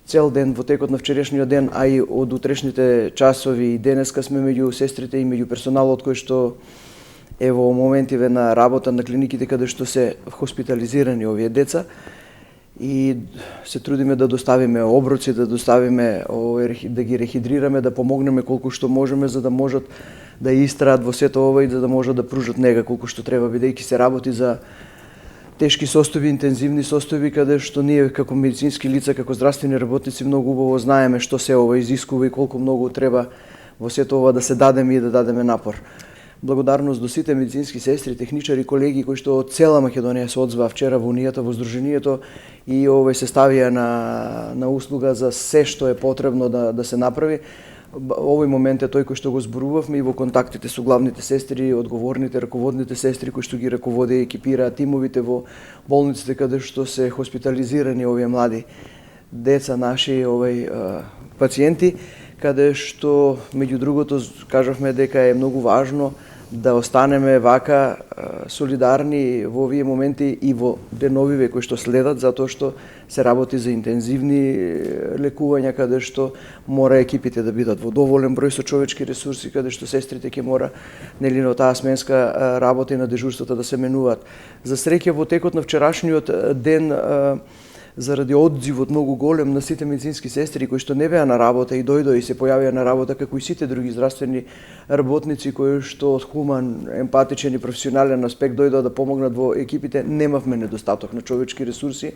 цел ден во текот на вчерашниот ден, а и од утрешните часови и денеска сме меѓу сестрите и меѓу персоналот кој што е во моментиве на работа на клиниките каде што се хоспитализирани овие деца и се трудиме да доставиме оброци, да доставиме да ги рехидрираме, да помогнеме колку што можеме за да можат да истраат во сето ова и за да можат да пружат нега колку што треба, бидејќи се работи за тешки состојби, интензивни состојби, каде што ние како медицински лица, како здравствени работници многу убаво знаеме што се ова изискува и колку многу треба во сето ова да се дадеме и да дадеме напор. Благодарност до сите медицински сестри, техничари, колеги кои што од цела Македонија се одзваа вчера во Унијата, во Сдруженијето и се ставија на услуга за се што е потребно да се направи. Овој момент е тој кој што го зборувавме и во контактите со главните сестри, одговорните, раководните сестри кои што ги раководе и екипираат тимовите во болниците каде што се хоспитализирани овие млади деца наши, пациенти, каде што меѓу другото кажавме дека е многу важно да останеме вака солидарни во овие моменти и во деновиве кои што следат, затоа што се работи за интензивни лекувања, каде што мора екипите да бидат во доволен број со човечки ресурси, каде што сестрите ќе мора на таа сменска работа и на дежурствата да се менуваат. За среќа во текот на вчерашниот ден заради одзивот многу голем на сите медицински сестри кои што не беа на работа и дојдоа и се појавија на работа како и сите други здравствени работници кои што од хуман, емпатичен и професионален аспект дојдоа да помогнат во екипите, немавме недостаток на човечки ресурси